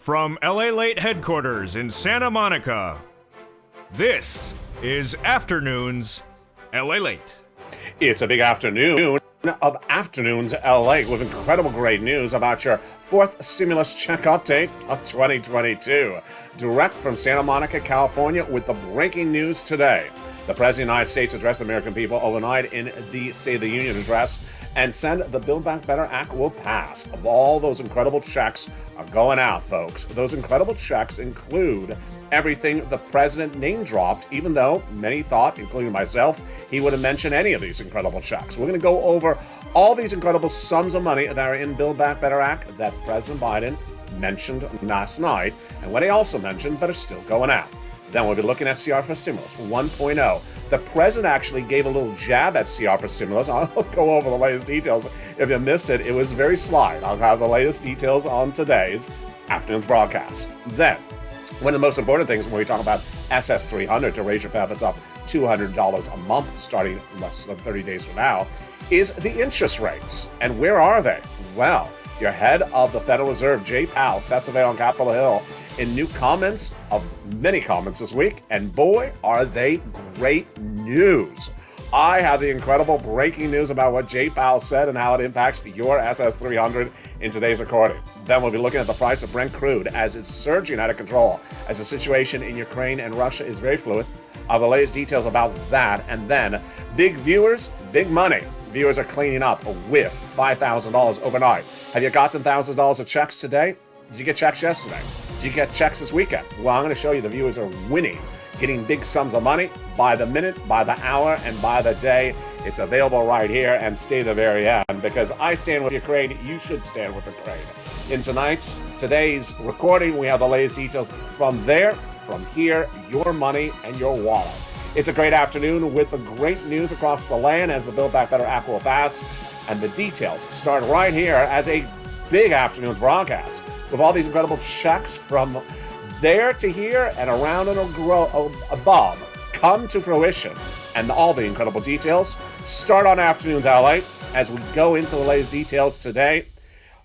From LALATE headquarters in Santa Monica, this is Afternoons LALATE. It's a big afternoon of Afternoons LA with incredible great news about your fourth stimulus check update of 2022. Direct from Santa Monica, California, with the breaking news today. The President of the United States addressed the American people overnight in the State of the Union address and said the Build Back Better Act will pass. Of all those incredible checks are going out, folks. Those incredible checks include everything the president name-dropped, even though many thought, including myself, he would have mentioned any of these incredible checks. We're going to go over all these incredible sums of money that are in Build Back Better Act that President Biden mentioned last night, and what he also mentioned, but are still going out. Then we'll be looking at CR for Stimulus 1.0. The president actually gave a little jab at CR for Stimulus. I'll go over the latest details. If you missed it, it was very slight. I'll have the latest details on today's afternoon's broadcast. Then, one of the most important things when we talk about SS300 to raise your benefits up $200 a month starting less than 30 days from now is the interest rates. And where are they? Well, your head of the Federal Reserve, Jay Powell, testified on Capitol Hill in new comments of many comments this week, and boy, are they great news. I have the incredible breaking news about what Jay Powell said and how it impacts your SS300 in today's recording. Then we'll be looking at the price of Brent crude as it's surging out of control, as the situation in Ukraine and Russia is very fluid. The latest details about that, and then big viewers, big money. Viewers are cleaning up with $5,000 overnight. Have you gotten $1,000 of checks today? Did you get checks yesterday? Did you get checks this weekend? Well, I'm going to show you the viewers are winning, getting big sums of money by the minute, by the hour, and by the day. It's available right here, and stay to the very end, because I stand with Ukraine. You should stand with Ukraine. In today's recording, we have the latest details from there, from here, your money and your wallet. It's a great afternoon with the great news across the land as the Build Back Better Act will pass, and the details start right here as a big afternoon broadcast with all these incredible checks from there to here and around and above come to fruition, and all the incredible details start on Afternoons LA as we go into the latest details today.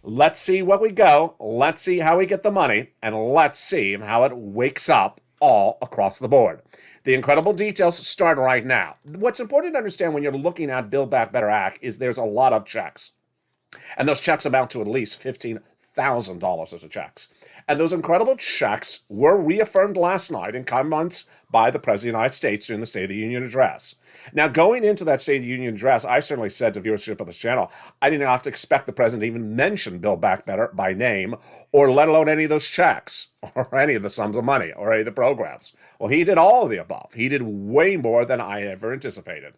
Let's see what we go, let's see how we get the money, and let's see how it wakes up all across the board. The incredible details start right now. What's important to understand when you're looking at Build Back Better Act is there's a lot of checks, and those checks amount to at least $15,000 as a checks. And those incredible checks were reaffirmed last night in comments by the President of the United States during the State of the Union address. Now, going into that State of the Union address, I certainly said to viewership of this channel, I didn't have to expect the President to even mention Build Back Better by name, or let alone any of those checks, or any of the sums of money, or any of the programs. Well, he did all of the above. He did way more than I ever anticipated.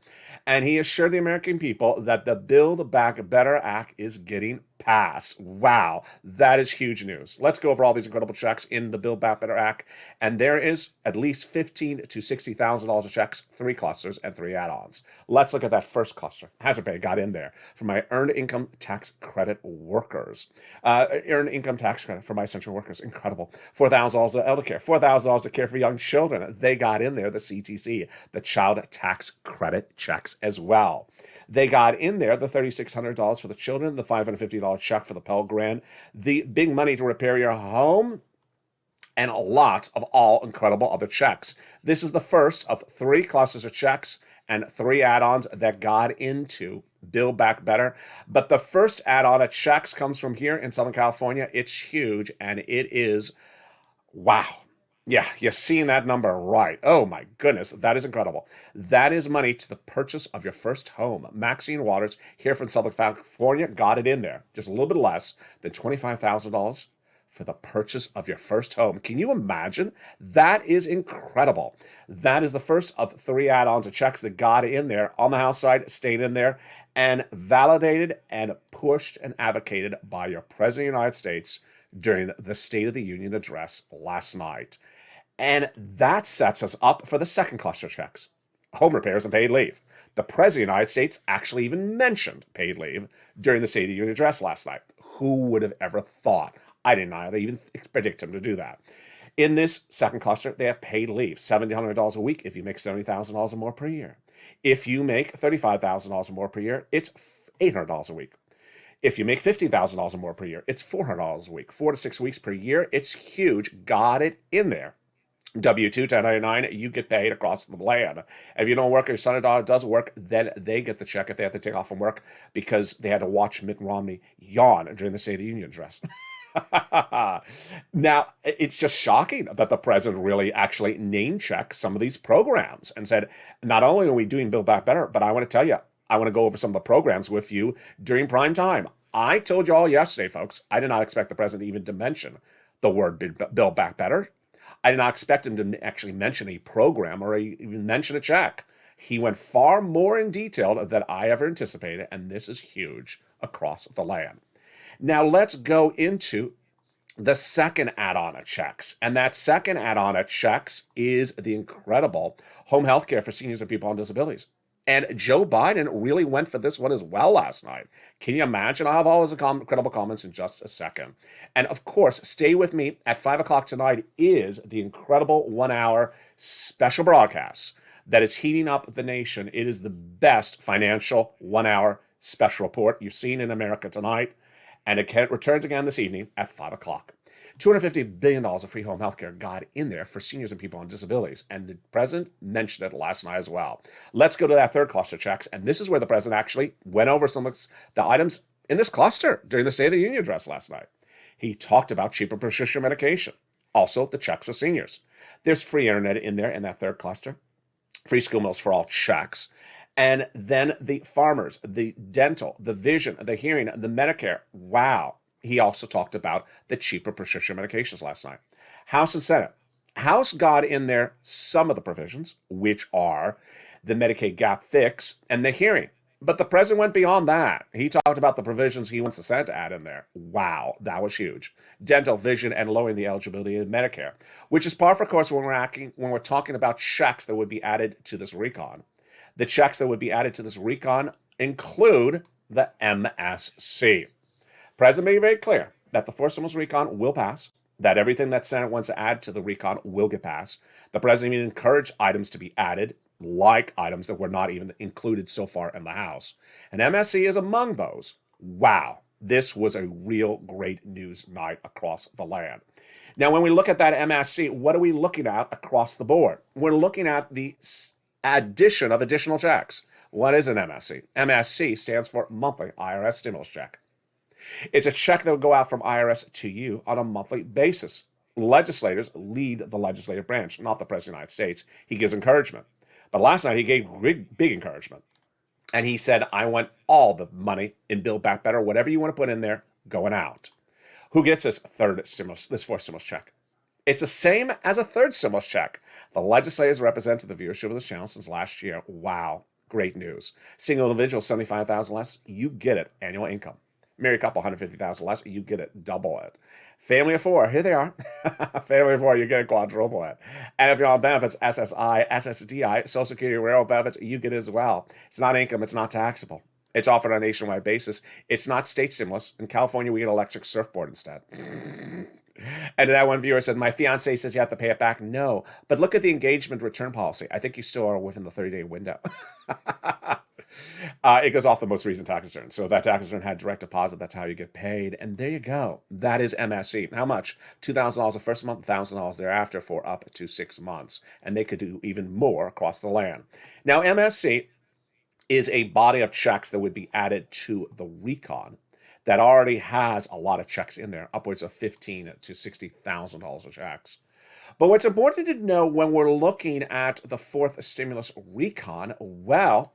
And he assured the American people that the Build Back Better Act is getting passed. Wow, that is huge news. Let's go over all these incredible checks in the Build Back Better Act. And there is at least $15,000 to $60,000 of checks, 3 clusters, and 3 add-ons. Let's look at that first cluster. Hazard pay got in there for my earned income tax credit workers. Earned income tax credit for my essential workers. Incredible. $4,000 of elder care. $4,000 of care for young children. They got in there the CTC, the child tax credit checks as well. They got in there the $3,600 for the children, the $550 check for the Pell Grant, the big money to repair your home, and a lot of all incredible other checks. This is the first of 3 clusters of checks and 3 add-ons that got into Build Back Better. But the first add-on of checks comes from here in Southern California. It's huge, and it is, wow. Yeah, you're seeing that number right. Oh my goodness, that is incredible. That is money to the purchase of your first home. Maxine Waters here from Southern California got it in there. Just a little bit less than $25,000 for the purchase of your first home. Can you imagine? That is incredible. That is the first of 3 add-ons of checks that got in there on the House side, stayed in there, and validated and pushed and advocated by your President of the United States during the State of the Union address last night. And that sets us up for the second cluster of checks, home repairs and paid leave. The President of the United States actually even mentioned paid leave during the State of the Union address last night. Who would have ever thought? I did not even predict him to do that. In this second cluster, they have paid leave, $1,700 a week if you make $70,000 or more per year. If you make $35,000 or more per year, it's $800 a week. If you make $50,000 or more per year, it's $400 a week. 4 to 6 weeks per year, it's huge. Got it in there. W-2, 1099, you get paid across the land. If you don't work or your son or daughter does work, then they get the check if they have to take off from work because they had to watch Mitt Romney yawn during the State of the Union address. Now, it's just shocking that the president really actually name-checked some of these programs and said, not only are we doing Build Back Better, but I want to tell you, I want to go over some of the programs with you during prime time. I told you all yesterday, folks, I did not expect the president even to mention the word Build Back Better. I did not expect him to actually mention a program or even mention a check. He went far more in detail than I ever anticipated, and this is huge across the land. Now let's go into the second add-on of checks. And that second add-on of checks is the incredible home health care for seniors and people on disabilities. And Joe Biden really went for this one as well last night. Can you imagine? I'll have all his incredible comments in just a second. And of course, stay with me. At 5 o'clock tonight is the incredible 1-hour special broadcast that is heating up the nation. It is the best financial 1-hour special report you've seen in America tonight. And it returns again this evening at 5 o'clock. $250 billion of free home health care got in there for seniors and people on disabilities. And the president mentioned it last night as well. Let's go to that third cluster of checks. And this is where the president actually went over some of the items in this cluster during the State of the Union address last night. He talked about cheaper prescription medication. Also, the checks for seniors. There's free internet in there in that third cluster. Free school meals for all checks. And then the farmers, the dental, the vision, the hearing, the Medicare. Wow. He also talked about the cheaper prescription medications last night. House and Senate. House got in there some of the provisions, which are the Medicaid gap fix and the hearing. But the president went beyond that. He talked about the provisions he wants the Senate to add in there. Wow, that was huge. Dental, vision, and lowering the eligibility of Medicare, which is par for course when we're talking about checks that would be added to this recon. The checks that would be added to this recon include the MSC. President made it very clear that the fourth stimulus recon will pass, that everything that Senate wants to add to the recon will get passed. The president even encouraged items to be added, like items that were not even included so far in the House. And MSC is among those. Wow, this was a real great news night across the land. Now, when we look at that MSC, what are we looking at across the board? We're looking at the addition of additional checks. What is an MSC? MSC stands for Monthly IRS Stimulus Check. It's a check that would go out from IRS to you on a monthly basis. Legislators lead the legislative branch, not the President of the United States. He gives encouragement. But last night he gave big encouragement. And he said, I want all the money in Build Back Better, whatever you want to put in there, going out. Who gets this fourth stimulus check? It's the same as a third stimulus check. The legislators represented the viewership of this channel since last year. Wow, great news. Single individual, $75,000 less, you get it, annual income. Married couple, $150,000 less, you get it, double it. Family of four, here they are. Family of four, you get it, quadruple it. And if you're on benefits, SSI, SSDI, Social Security, railroad benefits, you get it as well. It's not income, it's not taxable. It's offered on a nationwide basis. It's not state stimulus. In California, we get electric surfboard instead. And that one viewer said, my fiance says you have to pay it back. No, but look at the engagement return policy. I think you still are within the 30-day window. It goes off the most recent tax return. So if that tax return had direct deposit, that's how you get paid. And there you go. That is MSC. How much? $2,000 the first month, $1,000 thereafter for up to 6 months. And they could do even more across the land. Now, MSC is a body of checks that would be added to the recon that already has a lot of checks in there, upwards of $15,000 to $60,000 of checks. But what's important to know when we're looking at the fourth stimulus recon, well,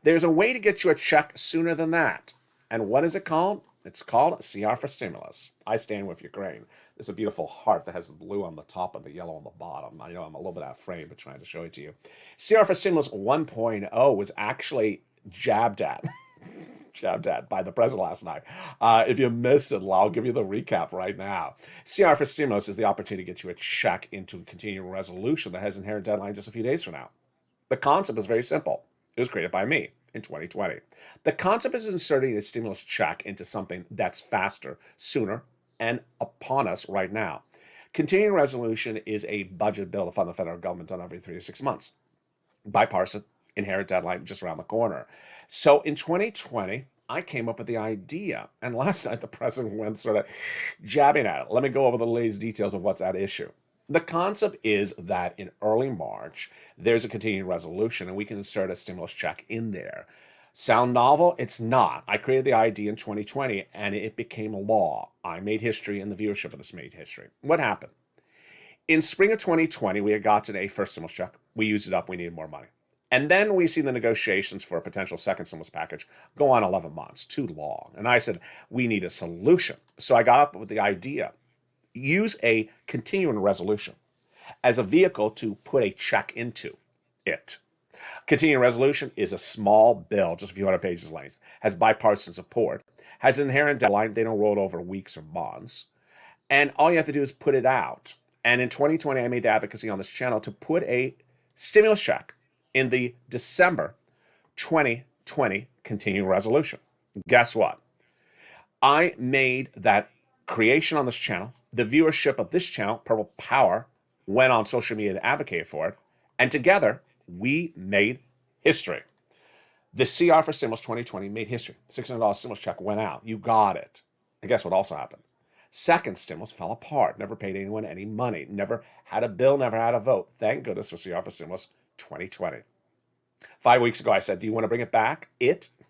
there's a way to get you a check sooner than that. And what is it called? It's called CR for Stimulus. I stand with Ukraine. There's a beautiful heart that has the blue on the top and the yellow on the bottom. I know I'm a little bit out of frame, but trying to show it to you. CR for Stimulus 1.0 was actually jabbed at by the president last night. If you missed it, I'll give you the recap right now. CR for Stimulus is the opportunity to get you a check into a continuing resolution that has an inherent deadline just a few days from now. The concept is very simple. It was created by me in 2020. The concept is inserting a stimulus check into something that's faster, sooner, and upon us right now. Continuing resolution is a budget bill to fund the federal government done every 3 to 6 months. Bipartisan, inherent deadline just around the corner. So in 2020, I came up with the idea. And last night, the president went sort of jabbing at it. Let me go over the latest details of what's at issue. The concept is that in early March, there's a continuing resolution, and we can insert a stimulus check in there. Sound novel? It's not. I created the idea in 2020, and it became law. I made history, and the viewership of this made history. What happened? In spring of 2020, we had gotten a first stimulus check. We used it up. We needed more money. And then we see the negotiations for a potential second stimulus package go on 11 months, too long. And I said, we need a solution. So I got up with the idea, use a continuing resolution as a vehicle to put a check into it. Continuing resolution is a small bill, just a few hundred pages length, has bipartisan support, has an inherent deadline. They don't roll it over weeks or months. And all you have to do is put it out. And in 2020, I made the advocacy on this channel to put a stimulus check in the December 2020 continuing resolution. Guess what? I made that creation on this channel. The viewership of this channel, Purple Power, went on social media and advocated for it. And together, we made history. The CR for Stimulus 2020 made history. $600 stimulus check went out. You got it. And guess what also happened? Second stimulus fell apart. Never paid anyone any money. Never had a bill, never had a vote. Thank goodness for CR for Stimulus 2020. 5 weeks ago, I said, do you want to bring it back?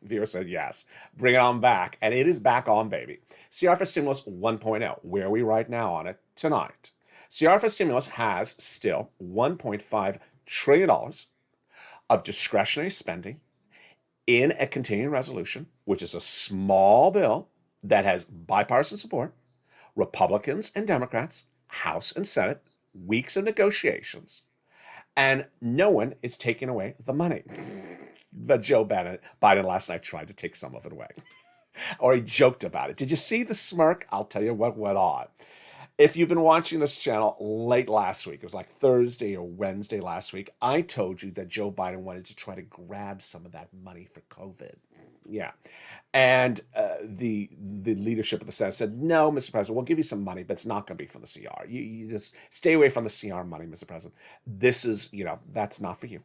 Viewer said yes. Bring it on back. And it is back on, baby. CR for Stimulus 1.0. Where are we right now on it? Tonight. CR for Stimulus has still $1.5 trillion of discretionary spending in a continuing resolution, which is a small bill that has bipartisan support, Republicans and Democrats, House and Senate, weeks of negotiations, and no one is taking away the money. But Joe Biden last night tried to take some of it away. Or he joked about it. Did you see the smirk? I'll tell you what went on. If you've been watching this channel late last week, it was like Thursday or Wednesday last week, I told you that Joe Biden wanted to try to grab some of that money for COVID. Yeah. And the leadership of the Senate said, no, Mr. President, we'll give you some money, but it's not going to be from the CR. You just stay away from the CR money, Mr. President. This is, that's not for you.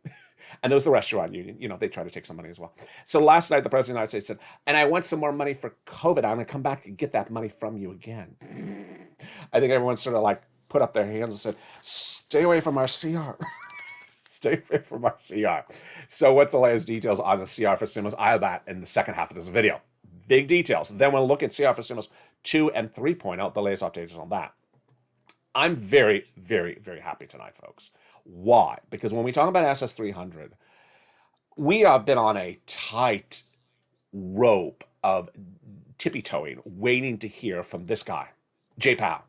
And there was the restaurant union. They tried to take some money as well. So last night, the President of the United States said, and I want some more money for COVID. I'm going to come back and get that money from you again. I think everyone sort of like put up their hands and said, stay away from our CR. Stay away from our CR. So what's the latest details on the CR for Stimulus? I have that in the second half of this video. Big details. Then we'll look at CR for Stimulus 2 and 3.0, the latest updates on that. I'm very, very, very happy tonight, folks. Why? Because when we talk about SS300, we have been on a tight rope of tippy-toeing, waiting to hear from this guy, Jay Powell.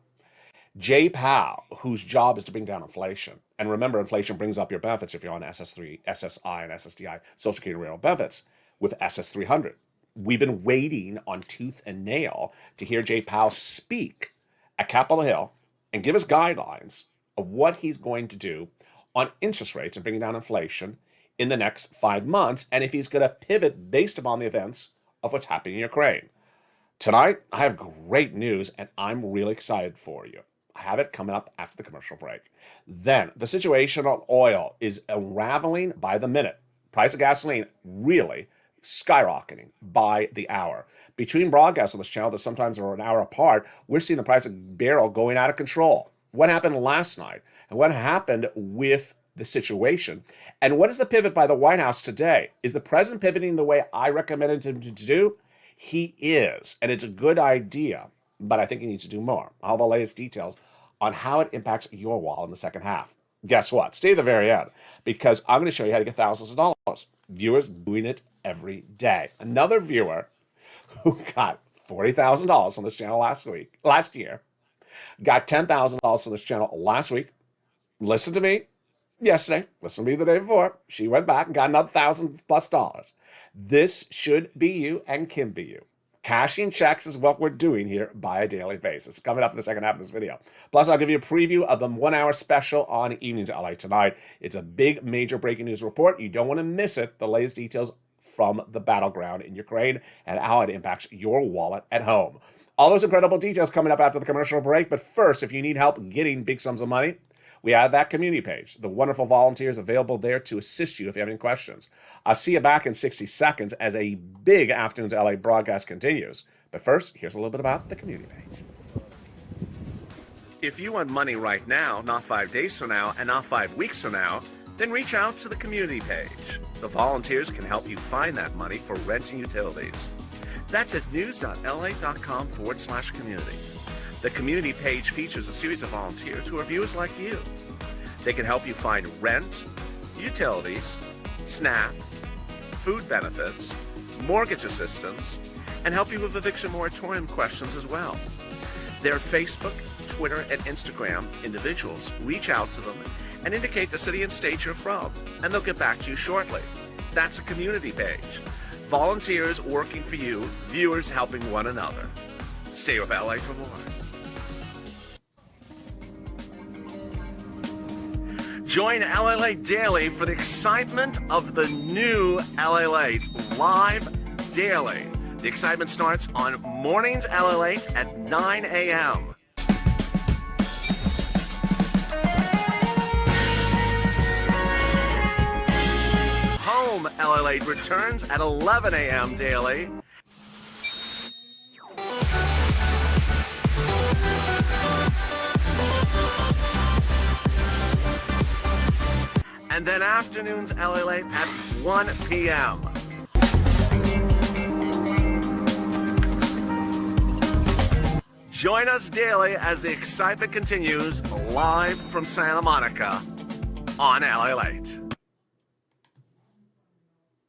Jay Powell, whose job is to bring down inflation. And remember, inflation brings up your benefits if you're on SS3, SSI, and SSDI, Social Security Rail benefits, with SS300. We've been waiting on tooth and nail to hear Jay Powell speak at Capitol Hill and give us guidelines of what he's going to do on interest rates and bringing down inflation in the next 5 months, and if he's going to pivot based upon the events of what's happening in Ukraine. Tonight, I have great news, and I'm really excited for you. I have it coming up after the commercial break. Then, the situation on oil is unraveling by the minute. Price of gasoline really skyrocketing by the hour. Between broadcasts on this channel that sometimes are an hour apart, we're seeing the price of barrel going out of control. What happened last night? And what happened with the situation? And what is the pivot by the White House today? Is the president pivoting the way I recommended him to do? He is, and it's a good idea, but I think he needs to do more. All the latest details on how it impacts your wallet in the second half. Guess what? Stay to the very end, because I'm going to show you how to get thousands of dollars. Viewers doing it every day. Another viewer who got $40,000 on this channel last year, got $10,000 on this channel last week. Listen to me yesterday. Listen to me the day before. She went back and got another $1,000+. This should be you and can be you. Cashing checks is what we're doing here by a daily basis. Coming up in the second half of this video. Plus, I'll give you a preview of the 1-hour special on Evenings LA tonight. It's a big, major breaking news report. You don't want to miss it. The latest details from the battleground in Ukraine and how it impacts your wallet at home. All those incredible details coming up after the commercial break. But first, if you need help getting big sums of money, We have that community page. The wonderful volunteers available there to assist you if you have any questions. I'll see you back in 60 seconds as a big Afternoons LA broadcast continues. But first, here's a little bit about the community page. If you want money right now, not 5 days from now, and not 5 weeks from now, then reach out to the community page. The volunteers can help you find that money for rent and utilities. That's at news.la.com/community. The community page features a series of volunteers who are viewers like you. They can help you find rent, utilities, SNAP, food benefits, mortgage assistance, and help you with eviction moratorium questions as well. Their Facebook, Twitter, and Instagram individuals reach out to them and indicate the city and state you're from, and they'll get back to you shortly. That's a community page. Volunteers working for you, viewers helping one another. Stay with LA for more. Join LALATE Daily for the excitement of the new LALATE live daily. The excitement starts on mornings LALATE at 9 a.m. Home LALATE returns at 11 a.m. daily. And then afternoons LALATE at 1 p.m. Join us daily as the excitement continues live from Santa Monica on LALATE.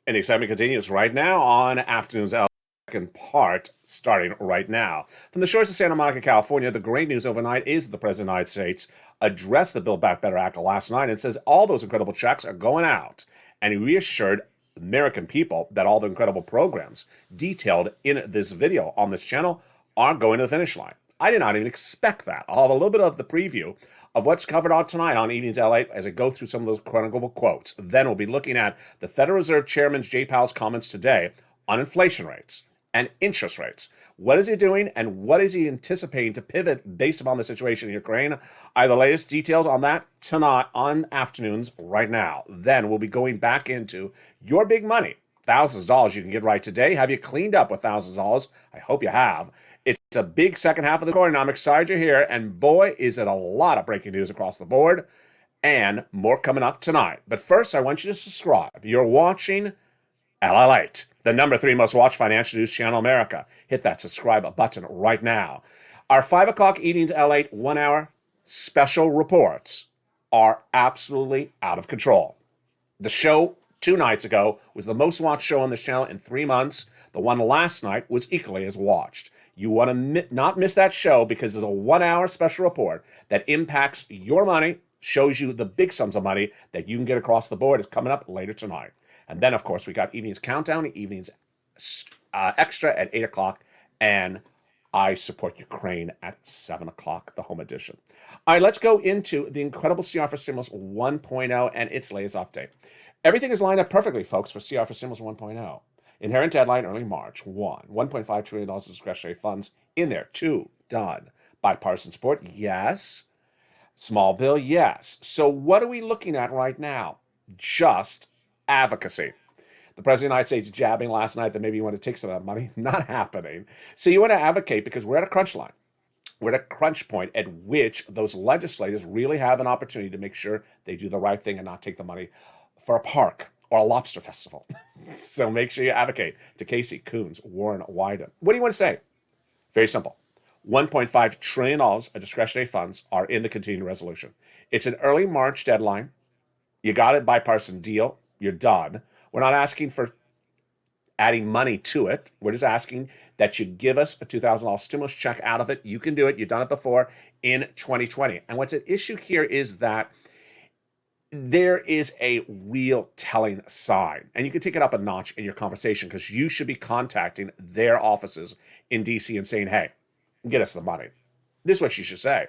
And the excitement continues right now on Afternoons LALATE. Second part starting right now. From the shores of Santa Monica, California, the great news overnight is the President of the United States addressed the Build Back Better Act last night and says all those incredible checks are going out. And he reassured American people that all the incredible programs detailed in this video on this channel are going to the finish line. I did not even expect that. I'll have a little bit of the preview of what's covered on tonight on Evenings LA as I go through some of those chronicable quotes. Then we'll be looking at the Federal Reserve Chairman Jay Powell's comments today on inflation rates and interest rates. What is he doing and what is he anticipating to pivot based upon the situation in Ukraine? I have the latest details on that tonight on Afternoons right now. Then we'll be going back into your big money. Thousands of dollars you can get right today. Have you cleaned up with thousands of dollars? I hope you have. It's a big second half of the quarter, and I'm excited you're here. And boy, is it a lot of breaking news across the board. And more coming up tonight. But first, I want you to subscribe. You're watching LALATE, the number 3 most watched financial news channel in America. Hit that subscribe button right now. Our 5 o'clock Evenings LALATE 1 hour special reports are absolutely out of control. The show 2 nights ago was the most watched show on this channel in 3 months. The one last night was equally as watched. You want to not miss that show because it's a 1 hour special report that impacts your money, shows you the big sums of money that you can get across the board. It's coming up later tonight. And then, of course, we got Evenings Countdown, Evenings Extra at 8 o'clock, and I Support Ukraine at 7 o'clock, the home edition. All right, let's go into the incredible CR for Stimulus 1.0 and its latest update. Everything is lined up perfectly, folks, for CR for Stimulus 1.0. Inherent deadline early March. 1. $1.5 trillion of discretionary funds in there. 2. Done. Bipartisan support? Yes. Small bill? Yes. So what are we looking at right now? Just advocacy. The President of the United States jabbing last night that maybe you want to take some of that money. Not happening. So you want to advocate because we're at a crunch line. We're at a crunch point at which those legislators really have an opportunity to make sure they do the right thing and not take the money for a park or a lobster festival. So make sure you advocate to Casey, Coons, Warren, Wyden. What do you want to say? Very simple. $1.5 trillion of discretionary funds are in the continuing resolution. It's an early March deadline. You got it, bipartisan deal. You're done. We're not asking for adding money to it. We're just asking that you give us a $2,000 stimulus check out of it. You can do it. You've done it before in 2020. And what's at issue here is that there is a real telling sign. And you can take it up a notch in your conversation because you should be contacting their offices in D.C. and saying, hey, get us the money. This is what you should say.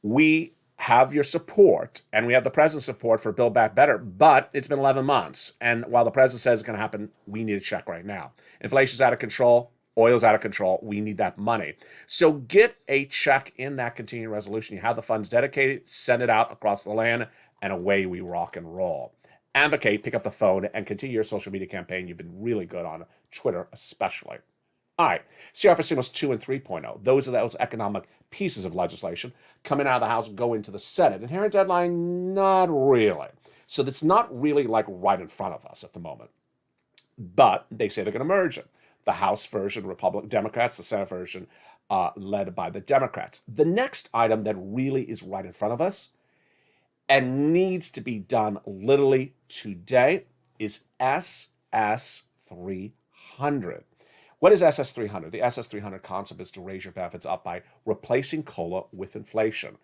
We have your support, and we have the president's support for Build Back Better, but it's been 11 months. And while the president says it's going to happen, we need a check right now. Inflation's out of control. Oil's out of control. We need that money. So get a check in that continuing resolution. You have the funds dedicated, send it out across the land, and away we rock and roll. Advocate, pick up the phone, and continue your social media campaign. You've been really good on Twitter, especially. All right, CR for Stimulus 2 and 3.0. Those are those economic pieces of legislation coming out of the House, go into the Senate. Inherent deadline, not really. So that's not really like right in front of us at the moment. But they say they're going to merge it. The House version, Democrats, the Senate version, led by the Democrats. The next item that really is right in front of us and needs to be done literally today is SS 300. What is SS 300? The SS 300 concept is to raise your benefits up by replacing COLA with inflation.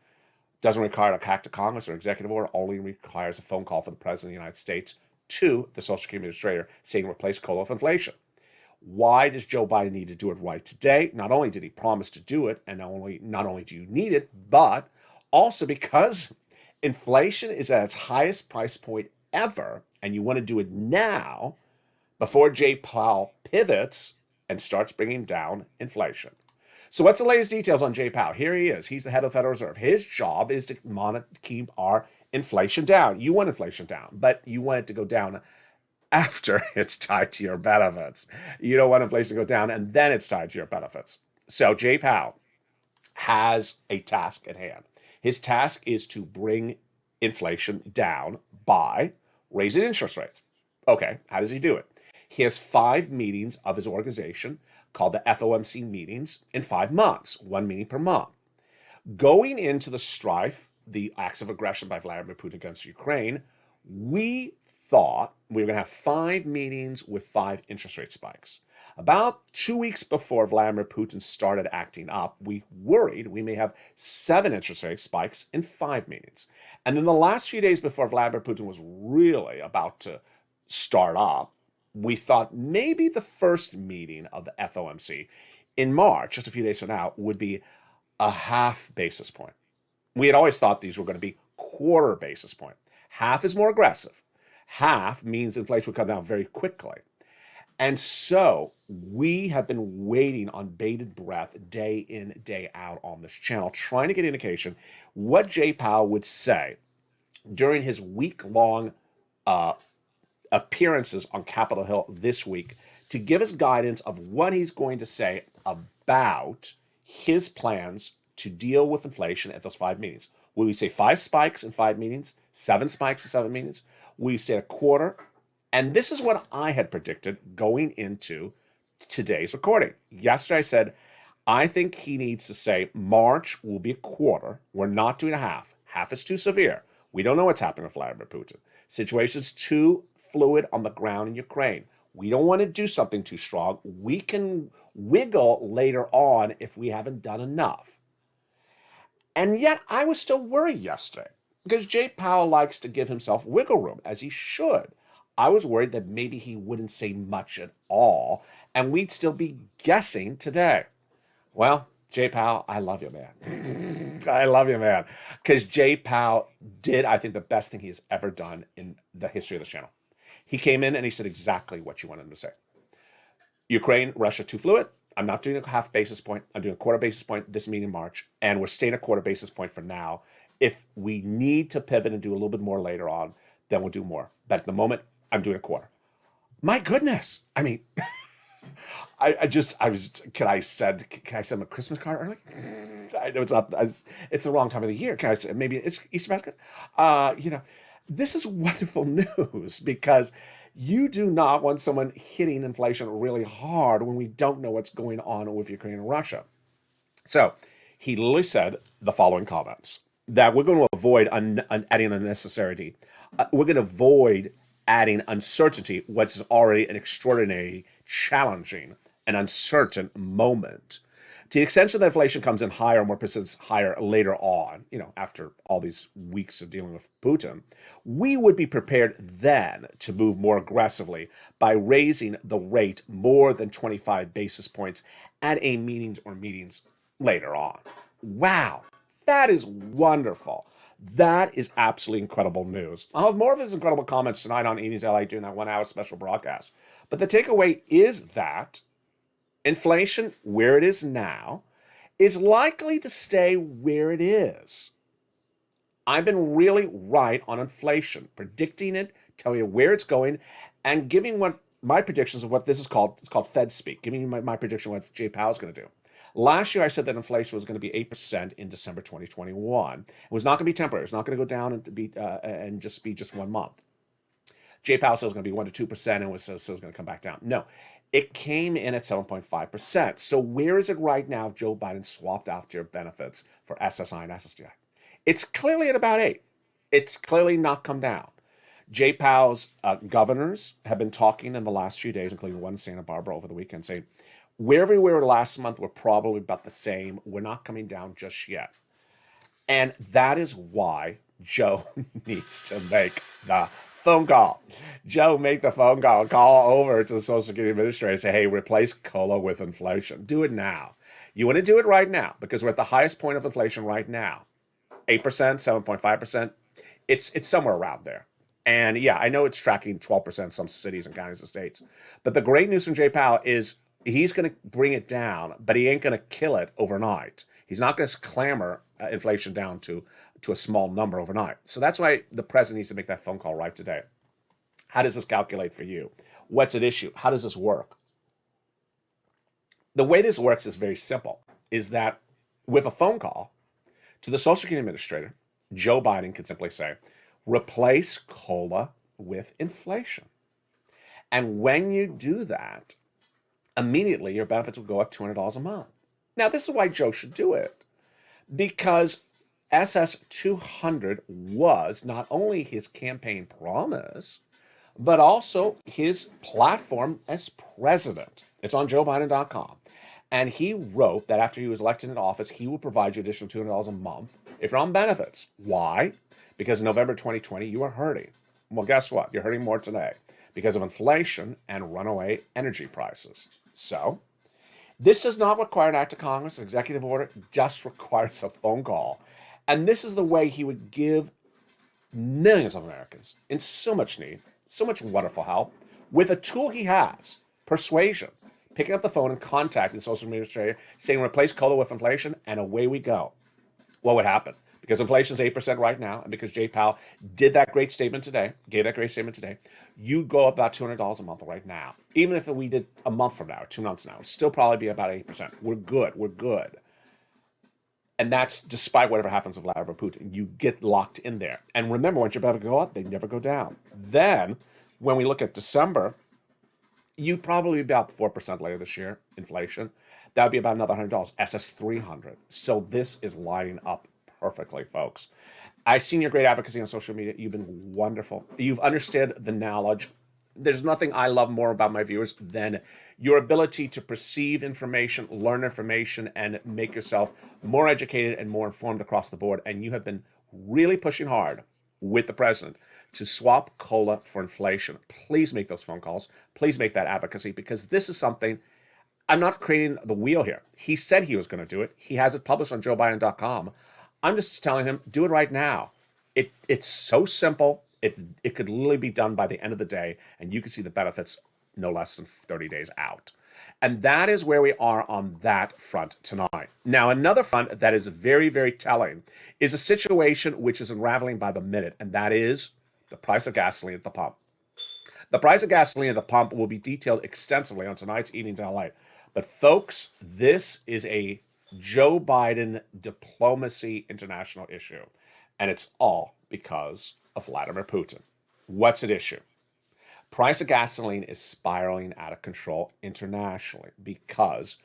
Doesn't require a act of Congress or executive order, only requires a phone call from the President of the United States to the Social Security Administrator saying replace COLA with inflation. Why does Joe Biden need to do it right today? Not only did he promise to do it, and not only do you need it, but also because inflation is at its highest price point ever, and you want to do it now before Jay Powell pivots and starts bringing down inflation. So what's the latest details on Jay Powell? Here he is. He's the head of the Federal Reserve. His job is to keep our inflation down. You want inflation down, but you want it to go down after it's tied to your benefits. You don't want inflation to go down and then it's tied to your benefits. So Jay Powell has a task at hand. His task is to bring inflation down by raising interest rates. Okay, how does he do it? He has 5 meetings of his organization called the FOMC meetings in 5 months, 1 meeting per month. Going into the strife, the acts of aggression by Vladimir Putin against Ukraine, we thought we were going to have 5 meetings with 5 interest rate spikes. About 2 weeks before Vladimir Putin started acting up, we worried we may have 7 interest rate spikes in 5 meetings. And then the last few days before Vladimir Putin was really about to start up, we thought maybe the first meeting of the FOMC in March, just a few days from now, would be a half basis point. We had always thought these were going to be quarter basis point. Half is more aggressive. Half means inflation will come down very quickly. And so we have been waiting on bated breath day in, day out on this channel, trying to get indication what Jay Powell would say during his week-long appearances on Capitol Hill this week to give us guidance of what he's going to say about his plans to deal with inflation at those 5 meetings. Will we say 5 spikes in 5 meetings, 7 spikes in 7 meetings? Will we say a quarter? And this is what I had predicted going into today's recording. Yesterday I said, I think he needs to say March will be a quarter. We're not doing a half. Half is too severe. We don't know what's happening with Vladimir Putin. Situation's too fluid on the ground in Ukraine. We don't want to do something too strong. We can wiggle later on if we haven't done enough. And yet I was still worried yesterday because Jay Powell likes to give himself wiggle room, as he should. I was worried that maybe he wouldn't say much at all and we'd still be guessing today. Well, Jay Powell, I love you, man. I love you, man. Because Jay Powell did, I think, the best thing he has ever done in the history of this channel. He came in and he said exactly what you wanted him to say. Ukraine, Russia, too fluid. I'm not doing a half basis point. I'm doing a quarter basis point this meeting in March, and we're staying a quarter basis point for now. If we need to pivot and do a little bit more later on, then we'll do more. But at the moment, I'm doing a quarter. My goodness. I mean, can I send him a Christmas card early? I know it's the wrong time of the year. Can I say, maybe it's Easter basket? This is wonderful news because you do not want someone hitting inflation really hard when we don't know what's going on with Ukraine and Russia. So he literally said the following comments, that we're going to avoid adding unnecessity. We're going to avoid adding uncertainty, what's already an extraordinary, challenging, and uncertain moment. To the extent that inflation comes in higher, more persistence higher later on, after all these weeks of dealing with Putin, we would be prepared then to move more aggressively by raising the rate more than 25 basis points at a meetings or meetings later on. Wow, that is wonderful. That is absolutely incredible news. I'll have more of his incredible comments tonight on Evenings LA during that 1 hour special broadcast. But the takeaway is that Inflation, where it is now, is likely to stay where it is. I've been really right on inflation, predicting it, telling you where it's going, and giving what my predictions of what this is called. It's called Fed speak, giving you my prediction of what Jay Powell's going to do. Last year, I said that inflation was going to be 8% in December 2021. It was not going to be temporary. It's not going to go down and just be just 1 month. Jay Powell says it's going to be 1 to 2%, and was going to come back down. No, it came in at 7.5%. So where is it right now if Joe Biden swapped out your benefits for SSI and SSDI? It's clearly at about 8. It's clearly not come down. Jay Powell's governors have been talking in the last few days, including one in Santa Barbara over the weekend, saying, wherever we were last month, we're probably about the same. We're not coming down just yet. And that is why Joe needs to make the phone call. Joe, make the phone call. Call over to the Social Security Administrator and say, hey, replace COLA with inflation. Do it now. You want to do it right now because we're at the highest point of inflation right now. 8%, 7.5%. It's somewhere around there. And yeah, I know it's tracking 12% in some cities and counties and states. But the great news from Jay Powell is he's going to bring it down, but he ain't going to kill it overnight. He's not going to clamor inflation down to a small number overnight. So that's why the president needs to make that phone call right today. How does this calculate for you? What's at issue? How does this work? The way this works is very simple, is that with a phone call to the Social Security Administrator, Joe Biden can simply say, replace COLA with inflation. And when you do that, immediately your benefits will go up $200 a month. Now, this is why Joe should do it, because SS 200 was not only his campaign promise, but also his platform as president. It's on JoeBiden.com. And he wrote that after he was elected into office, he would provide you additional $200 a month if you're on benefits. Why? Because in November 2020, you are hurting. Well, guess what? You're hurting more today because of inflation and runaway energy prices. So, this does not require an act of Congress, an executive order, just requires a phone call. And this is the way he would give millions of Americans in so much need, so much wonderful help, with a tool he has, persuasion, picking up the phone and contacting the Social Administrator, saying replace COLA with inflation, and away we go. What would happen? Because inflation is 8% right now, and because Jay Powell did that great statement today, gave that great statement today, you go up about $200 a month right now. Even if we did a month from now, or 2 months now, it'd still probably be about 8%. We're good. And that's despite whatever happens with Vladimir Putin. You get locked in there. And remember, once your benefits go up, they never go down. Then, when we look at December, you probably be about 4% later this year, inflation. That would be about another $100, SS 300. So this is lining up perfectly, folks. I've seen your great advocacy on social media. You've been wonderful. You've understood the knowledge. There's nothing I love more about my viewers than your ability to perceive information, learn information, and make yourself more educated and more informed across the board. And you have been really pushing hard with the president to swap COLA for inflation. Please make those phone calls. Please make that advocacy, because this is something, I'm not creating the wheel here. He said he was going to do it. He has it published on JoeBiden.com. I'm just telling him, do it right now. It's so simple. It could literally be done by the end of the day, and you can see the benefits no less than 30 days out. And that is where we are on that front tonight. Now, another front that is very, very telling is a situation which is unraveling by the minute, and that is the price of gasoline at the pump. The price of gasoline at the pump will be detailed extensively on tonight's Evenings in LA. But folks, this is a Joe Biden diplomacy international issue, and it's all because of Vladimir Putin. What's at issue? Price of gasoline is spiraling out of control internationally because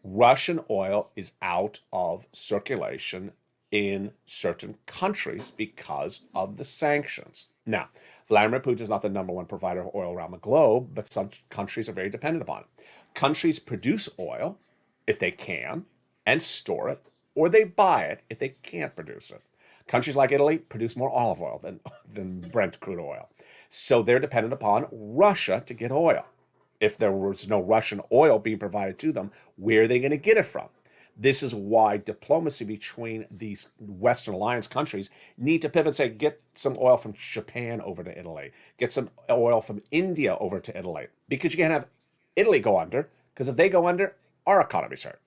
Russian oil is out of circulation in certain countries because of the sanctions. Now, Vladimir Putin is not the number one provider of oil around the globe, but some countries are very dependent upon it. Countries produce oil if they can and store it, or they buy it if they can't produce it. Countries like Italy produce more olive oil than Brent crude oil. So they're dependent upon Russia to get oil. If there was no Russian oil being provided to them, where are they going to get it from? This is why diplomacy between these Western Alliance countries need to pivot and say, get some oil from Japan over to Italy. Get some oil from India over to Italy. Because you can't have Italy go under, because if they go under, our economy's hurt.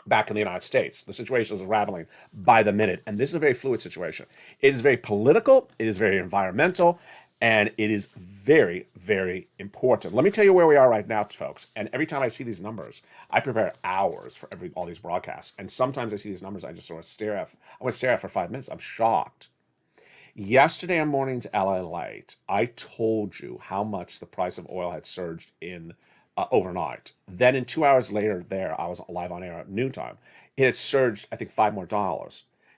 Back in the United States, the situation is unraveling by the minute, and this is a very fluid situation. It is very political, it is very environmental, and it is very, very important. Let me tell you where we are right now, folks. And every time I see these numbers, I prepare hours for all these broadcasts. And sometimes I see these numbers, I just sort of stare at. I want to stare at for 5 minutes. I'm shocked. Yesterday morning's LALATE, I told you how much the price of oil had surged in overnight. Then in 2 hours later, I was live on air at noontime. It had surged, I think, $5 more.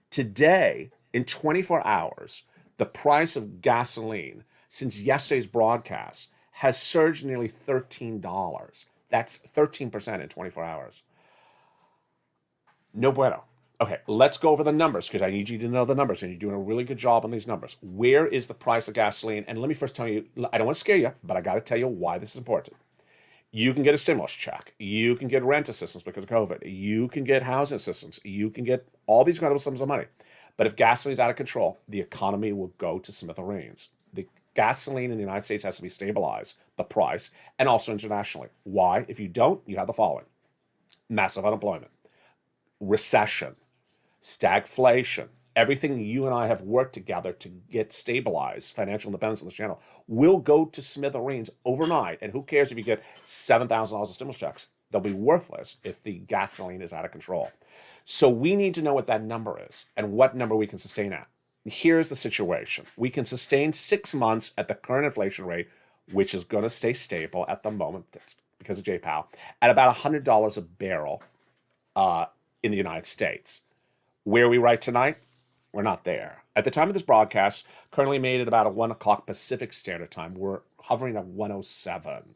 Today, in 24 hours, the price of gasoline since yesterday's broadcast has surged nearly $13. That's 13% in 24 hours. No bueno. Okay, let's go over the numbers because I need you to know the numbers, and you're doing a really good job on these numbers. Where is the price of gasoline? And let me first tell you, I don't want to scare you, but I got to tell you why this is important. You can get a stimulus check. You can get rent assistance because of COVID. You can get housing assistance. You can get all these incredible sums of money. But if gasoline is out of control, the economy will go to smithereens. The gasoline in the United States has to be stabilized, the price, and also internationally. Why? If you don't, you have the following: massive unemployment, recession, stagflation. Everything you and I have worked together to get stabilized, financial independence on this channel, will go to smithereens overnight. And who cares if you get $7,000 of stimulus checks? They'll be worthless if the gasoline is out of control. So we need to know what that number is and what number we can sustain at. Here's the situation. We can sustain 6 months at the current inflation rate, which is going to stay stable at the moment because of J-Pow, at about $100 a barrel in the United States. Where are we right tonight? We're not there. At the time of this broadcast, currently made at about 1 o'clock Pacific Standard Time, we're hovering at 107.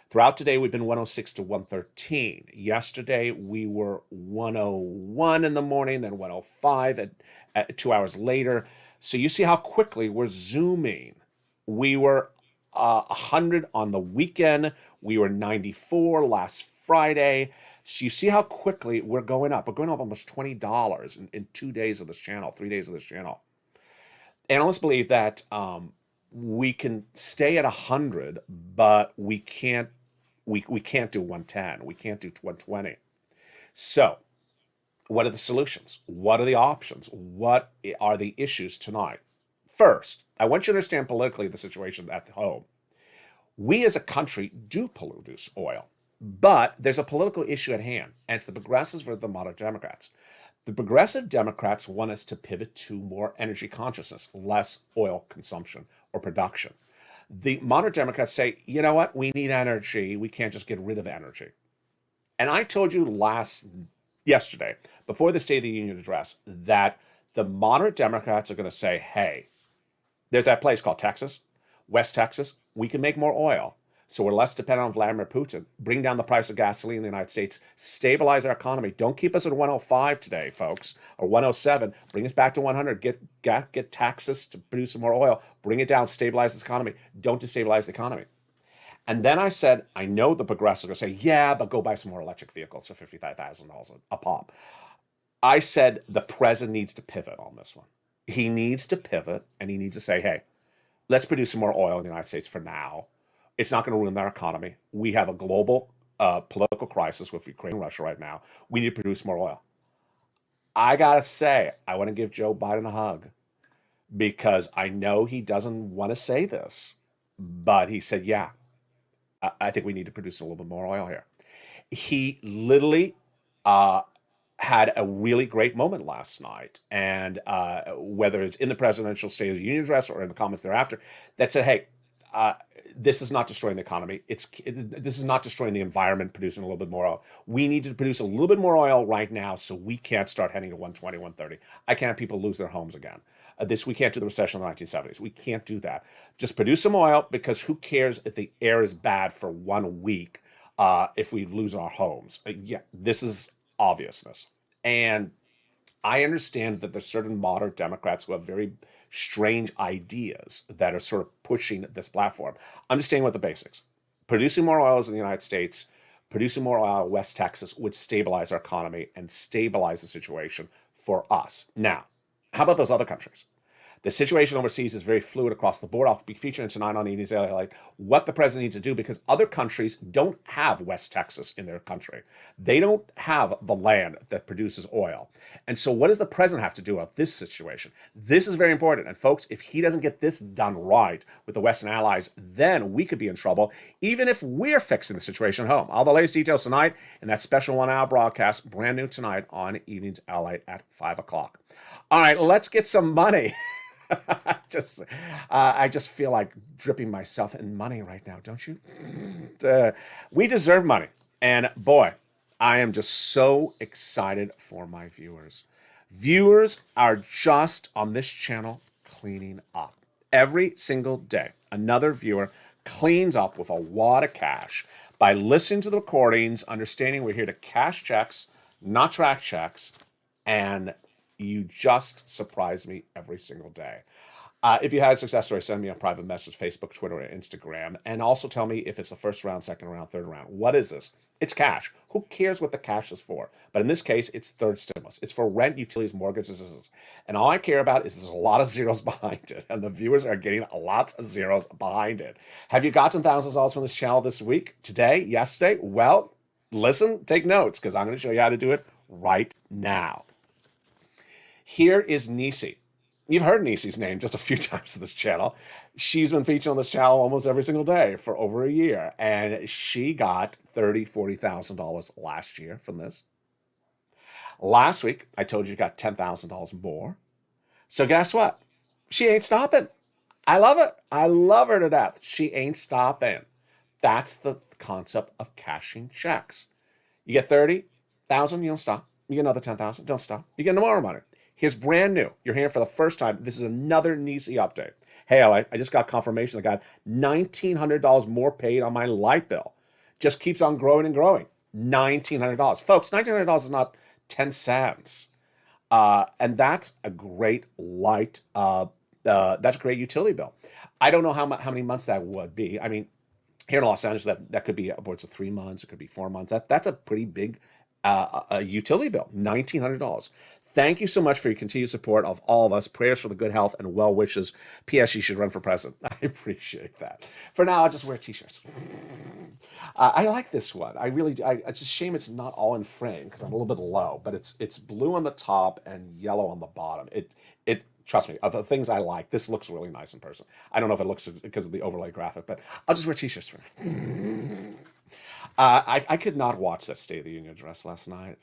Throughout today, we've been 106 to 113. Yesterday, we were 101 in the morning, then 105 at 2 hours later. So you see how quickly we're zooming. We were 100 on the weekend. We were 94 last Friday. So you see how quickly we're going up. We're going up almost $20 in 2 days of this channel, 3 days of this channel. Analysts believe that we can stay at 100, but we can't do 110. We can't do 120. So what are the solutions? What are the options? What are the issues tonight? First, I want you to understand politically the situation at home. We as a country do produce oil. But there's a political issue at hand, and it's the progressives versus the moderate Democrats. The progressive Democrats want us to pivot to more energy consciousness, less oil consumption or production. The moderate Democrats say, you know what, we need energy. We can't just get rid of energy. And I told you yesterday, before the State of the Union address, that the moderate Democrats are going to say, hey, there's that place called Texas, West Texas. We can make more oil. So we're less dependent on Vladimir Putin. Bring down the price of gasoline in the United States. Stabilize our economy. Don't keep us at 105 today, folks, or 107. Bring us back to 100. Get taxes to produce some more oil. Bring it down. Stabilize this economy. Don't destabilize the economy. And then I said, I know the progressives are going to say, yeah, but go buy some more electric vehicles for $55,000 a pop. I said the president needs to pivot on this one. He needs to pivot, and he needs to say, hey, let's produce some more oil in the United States for now. It's not going to ruin our economy. We have a global political crisis with Ukraine and Russia right now. We need to produce more oil. I got to say, I want to give Joe Biden a hug because I know he doesn't want to say this, but he said, yeah, I think we need to produce a little bit more oil here. He literally had a really great moment last night, and whether it's in the presidential State of the Union address or in the comments thereafter, that said, hey, this is not destroying the economy. This is not destroying the environment, producing a little bit more oil. We need to produce a little bit more oil right now so we can't start heading to 120, 130. I can't have people lose their homes again. We can't do the recession of the 1970s. We can't do that. Just produce some oil because who cares if the air is bad for 1 week if we lose our homes? Yeah, this is obviousness. And I understand that there's certain moderate Democrats who have very strange ideas that are sort of pushing this platform. I'm just staying with the basics. Producing more oil in the United States, producing more oil in West Texas would stabilize our economy and stabilize the situation for us. Now, how about those other countries? The situation overseas is very fluid across the board. I'll be featuring tonight on Evenings LA what the president needs to do because other countries don't have West Texas in their country. They don't have the land that produces oil. And so what does the president have to do about this situation? This is very important. And folks, if he doesn't get this done right with the Western allies, then we could be in trouble, even if we're fixing the situation at home. All the latest details tonight in that special 1 hour broadcast, brand new tonight on Evenings LA at 5 o'clock. All right, let's get some money. I just feel like dripping myself in money right now, don't you? We deserve money. And boy, I am just so excited for my viewers. Viewers are just on this channel cleaning up. Every single day, another viewer cleans up with a wad of cash by listening to the recordings, understanding we're here to cash checks, not track checks, and you just surprise me every single day. If you had a success story, send me a private message, Facebook, Twitter, or Instagram, and also tell me if it's the first round, second round, third round. What is this? It's cash. Who cares what the cash is for? But in this case, it's third stimulus. It's for rent, utilities, mortgages, and all I care about is there's a lot of zeros behind it, and the viewers are getting lots of zeros behind it. Have you gotten thousands of dollars from this channel this week, today, yesterday? Well, listen, take notes, because I'm going to show you how to do it right now. Here is Nisi. You've heard Nisi's name just a few times on this channel. She's been featured on this channel almost every single day for over a year, and she got $30,000, $40,000 last year from this. Last week, I told you she got $10,000 more. So guess what? She ain't stopping. I love it. I love her to death. She ain't stopping. That's the concept of cashing checks. You get $30,000, you don't stop. You get another $10,000, don't stop. You get more money. Here's brand new. You're hearing for the first time. This is another Nisi update. Hey, LA, I just got confirmation I got $1,900 more paid on my light bill. Just keeps on growing and growing. $1,900. Folks, $1,900 is not 10 cents. And that's a great that's a great utility bill. I don't know how many months that would be. I mean, here in Los Angeles, that could be upwards of 3 months. It could be 4 months. That's a pretty big a utility bill, $1,900. Thank you so much for your continued support of all of us. Prayers for the good health and well wishes. P.S. You should run for president. I appreciate that. For now, I'll just wear t-shirts. I like this one. I really do. It's a shame it's not all in frame because I'm a little bit low, but it's blue on the top and yellow on the bottom. It trust me, of the things I like, this looks really nice in person. I don't know if it looks because of the overlay graphic, but I'll just wear t-shirts for now. I could not watch that State of the Union address last night.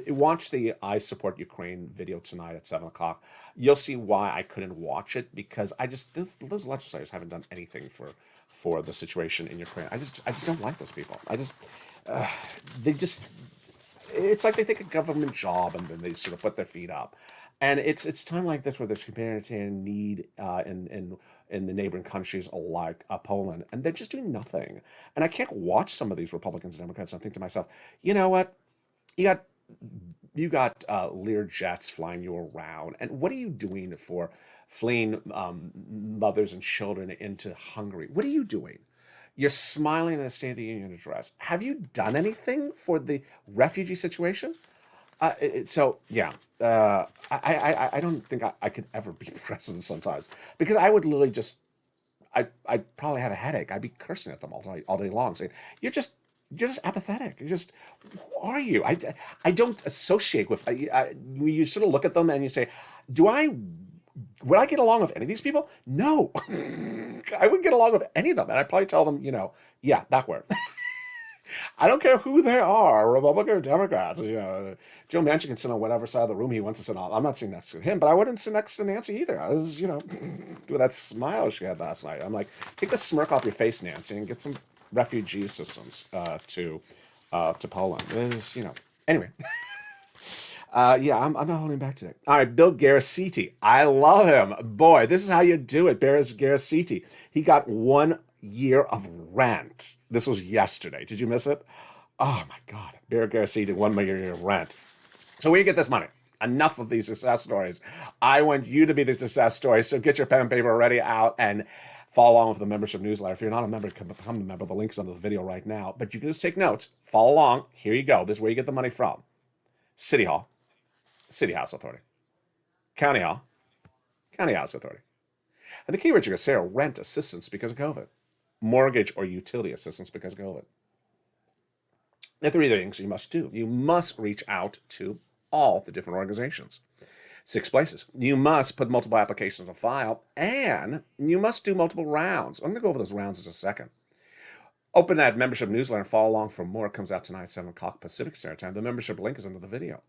Watch the I Support Ukraine video tonight at 7 o'clock. You'll see why I couldn't watch it because those legislators haven't done anything for the situation in Ukraine. I just don't like those people. It's like they take a government job and then they sort of put their feet up. And it's time like this where there's humanitarian need in the neighboring countries like Poland, and they're just doing nothing. And I can't watch some of these Republicans and Democrats and think to myself, you know what? You got Lear jets flying you around, and what are you doing for fleeing mothers and children into Hungary? What are you doing? You're smiling in the State of the Union address. Have you done anything for the refugee situation? I don't think I could ever be president sometimes because I would literally I'd probably have a headache. I'd be cursing at them all day long, saying, you're just apathetic. Who are you? I don't associate with, you sort of look at them and you say, would I get along with any of these people? No, I wouldn't get along with any of them. And I'd probably tell them, yeah, backward. I don't care who they are, Republican or Democrats. Joe Manchin can sit on whatever side of the room he wants to sit on. I'm not sitting next to him, but I wouldn't sit next to Nancy either. I was, with that smile she had last night. I'm like, take the smirk off your face, Nancy, and get some refugee assistance to Poland. Anyway. I'm not holding back today. All right, Bill Garasiti. I love him. Boy, this is how you do it, Garasiti. He got 1 year of rent. This was yesterday. Did you miss it? Oh my God. Barry Garcia did 1 year of rent. So where you get this money? Enough of these success stories. I want you to be the success story. So get your pen and paper ready out and follow along with the membership newsletter. If you're not a member, become a member. The link's under the video right now. But you can just take notes. Follow along. Here you go. This is where you get the money from. City Hall. City House Authority. County Hall. County Housing Authority. And the keywords you're going to say are rent assistance because of COVID, mortgage or utility assistance because of COVID. The three things you must do. You must reach out to all the different organizations. 6 places. You must put multiple applications on file, and you must do multiple rounds. I'm going to go over those rounds in just a second. Open that membership newsletter and follow along for more. It comes out tonight at 7 o'clock Pacific Standard Time. The membership link is under the video.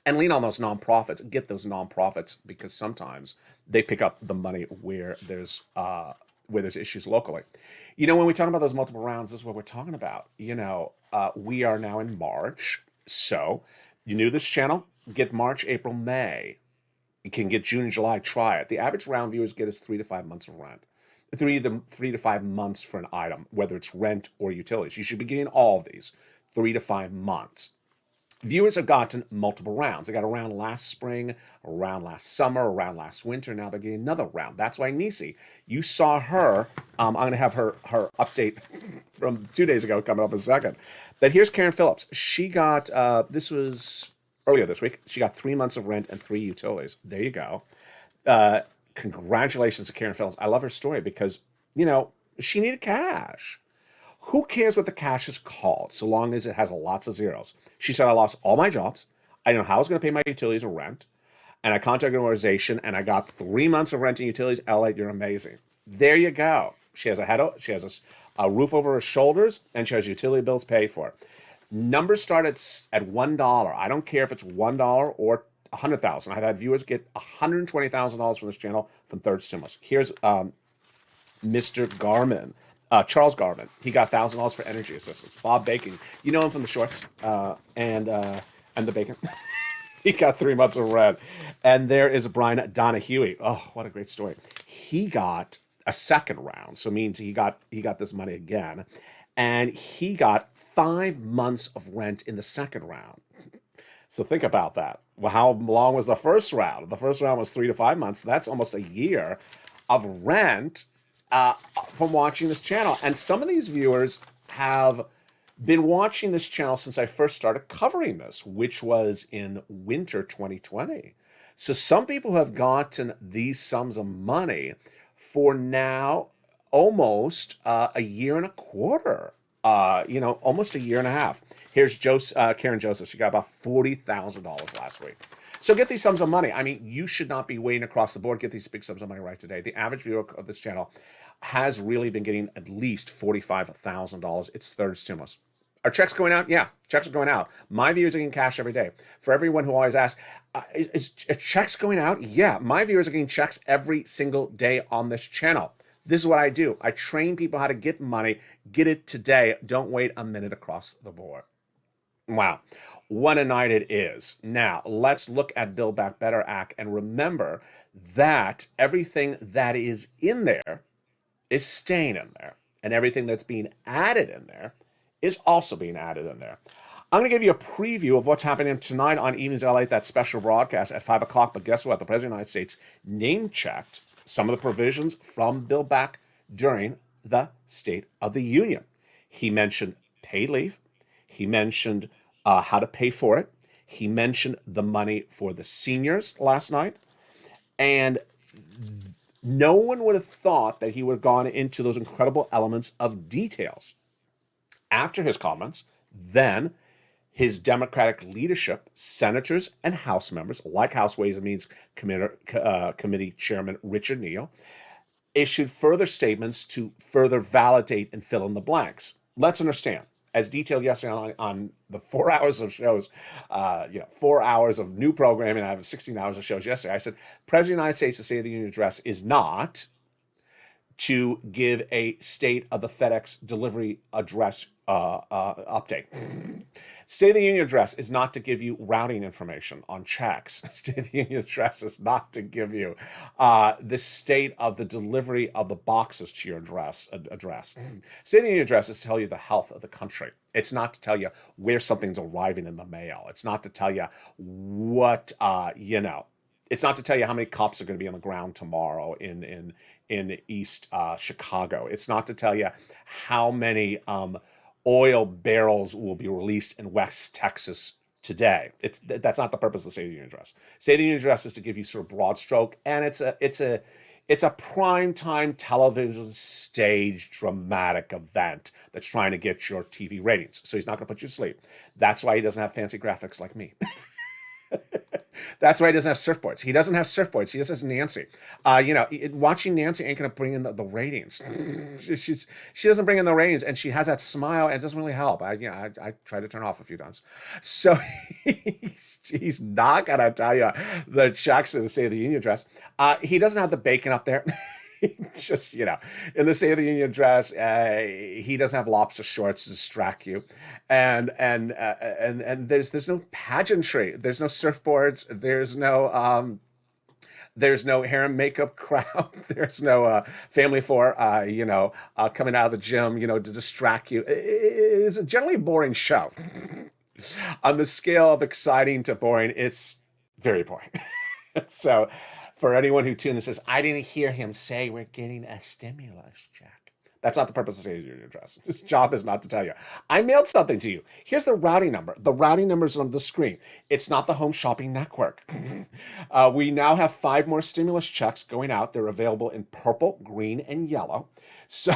And lean on those nonprofits. Get those nonprofits because sometimes they pick up the money where there's issues locally. You know, when we talk about those multiple rounds, this is what we're talking about. You know, we are now in March. So you knew this channel, get March, April, May. You can get June and July, try it. The average round viewers get is 3 to 5 months of rent. 3 to 5 months for an item, whether it's rent or utilities. You should be getting all of these, 3 to 5 months. Viewers have gotten multiple rounds. They got a round last spring, a round last summer, a round last winter. Now they're getting another round. That's why Nisi, you saw her. I'm going to have her update from 2 days ago coming up in a second. But here's Karen Phillips. She got, this was earlier this week, she got 3 months of rent and 3 utilities. There you go. Congratulations to Karen Phillips. I love her story because, you know, she needed cash. Who cares what the cash is called, so long as it has lots of zeros? She said, I lost all my jobs. I didn't know how I was going to pay my utilities or rent. And I contacted an organization, and I got 3 months of rent and utilities. LA, you're amazing. There you go. She has a roof over her shoulders, and she has utility bills paid for. Numbers start at $1. I don't care if it's $1 or $100,000. I've had viewers get $120,000 from this channel from third stimulus. Here's Mr. Garman. Charles Garman, he got $1,000 for energy assistance. Bob Bacon, you know him from the shorts and the bacon. He got 3 months of rent. And there is Brian Donahue. Oh, what a great story. He got a second round, so it means he got this money again, and he got 5 months of rent in the second round. So think about that. Well, how long was the first round? The first round was 3 to 5 months. That's almost a year of rent from watching this channel. And some of these viewers have been watching this channel since I first started covering this, which was in winter 2020. So some people have gotten these sums of money for now almost a year and a quarter, almost a year and a half. Here's Karen Joseph. She got about $40,000 last week. So get these sums of money. I mean, you should not be waiting across the board. Get these big sums of money right today. The average viewer of this channel has really been getting at least $45,000. It's third stimulus. Are checks going out? Yeah, checks are going out. My viewers are getting cash every day. For everyone who always asks, is checks going out? Yeah, my viewers are getting checks every single day on this channel. This is what I do. I train people how to get money. Get it today. Don't wait a minute across the board. Wow, what a night it is. Now, let's look at Build Back Better Act and remember that everything that is in there is staying in there, and everything that's being added in there is also being added in there. I'm going to give you a preview of what's happening tonight on Evenings LALATE, that special broadcast at 5 o'clock. But guess what? The President of the United States name-checked some of the provisions from Build Back during the State of the Union. He mentioned paid leave. He mentioned how to pay for it. He mentioned the money for the seniors last night. And no one would have thought that he would have gone into those incredible elements of details. After his comments, then his Democratic leadership, senators and House members, like House Ways and Means Committee Chairman Richard Neal, issued further statements to further validate and fill in the blanks. Let's understand, as detailed yesterday on the 4 hours of shows, 4 hours of new programming, I have 16 hours of shows yesterday. I said, President of the United States, the State of the Union address is not to give a state of the FedEx delivery address update. State of the Union address is not to give you routing information on checks. State of the Union address is not to give you the state of the delivery of the boxes to your address. State of the Union address is to tell you the health of the country. It's not to tell you where something's arriving in the mail. It's not to tell you what, It's not to tell you how many cops are going to be on the ground tomorrow in East Chicago. It's not to tell you how many oil barrels will be released in West Texas today. That's not the purpose of the State of the Union address. State of the Union address is to give you sort of broad stroke, and it's a prime time television stage dramatic event that's trying to get your TV ratings. So he's not going to put you to sleep. That's why he doesn't have fancy graphics like me. That's why he doesn't have surfboards. He doesn't have surfboards. He just has Nancy. Watching Nancy ain't going to bring in the ratings. She doesn't bring in the ratings, and she has that smile, and it doesn't really help. I tried to turn off a few times. So he's not going to tell you the checks in the State of the Union address. He doesn't have the bacon up there. Just, in the State of the Union address, he doesn't have lobster shorts to distract you, and there's no pageantry, there's no surfboards, there's no hair and makeup crowd, there's no family for coming out of the gym, to distract you. It's a generally boring show. On the scale of exciting to boring, it's very boring. So, for anyone who tuned and says, I didn't hear him say we're getting a stimulus check. That's not the purpose of the State of the Union address. His job is not to tell you. I mailed something to you. Here's the routing number. The routing number is on the screen. It's not the Home Shopping Network. We now have 5 more stimulus checks going out. They're available in purple, green, and yellow. So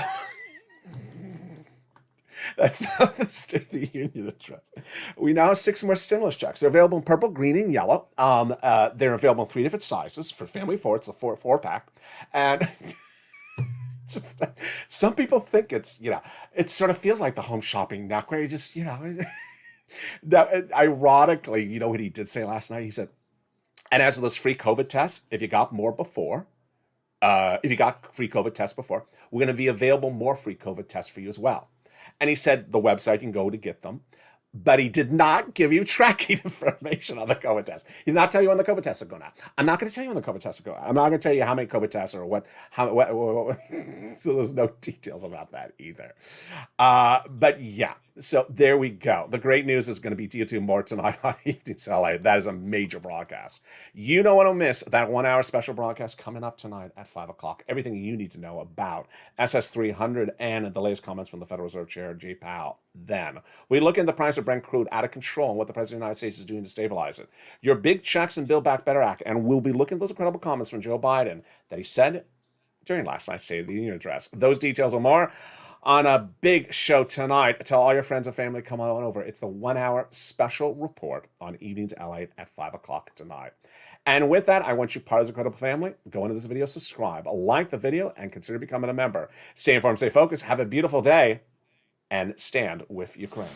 that's not the State of the Union address. We now have 6 more stimulus checks. They're available in purple, green, and yellow. They're available in 3 different sizes. For family 4, it's a 4-pack. And just some people think it's, it sort of feels like the Home Shopping Network. You just, Now, ironically, you know what he did say last night? He said, and as of those free COVID tests, if you got free COVID tests before, we're going to be available more free COVID tests for you as well. And he said the website you can go to get them, but he did not give you tracking information on the COVID test. He did not tell you when the COVID tests are going out. I'm not going to tell you when the COVID tests are going out. I'm not going to tell you how many COVID tests or what. So there's no details about that either. But yeah, so there we go. The great news is going to be DO2 more tonight on Evenings LA. That is a major broadcast. You don't want to miss that 1-hour special broadcast coming up tonight at 5 o'clock. Everything you need to know about SS300 and the latest comments from the Federal Reserve Chair, Jay Powell. Then we look at the price of Brent crude out of control and what the President of the United States is doing to stabilize it. Your big checks and Build Back Better Act. And we'll be looking at those incredible comments from Joe Biden that he said during last night's State of the Union address. Those details and more on a big show tonight. Tell all your friends and family, come on over. It's the 1-hour special report on Evenings LA at 5 o'clock tonight. And with that, I want you part of this incredible family. Go into this video, subscribe, like the video, and consider becoming a member. Stay informed, stay focused, have a beautiful day, and stand with Ukraine.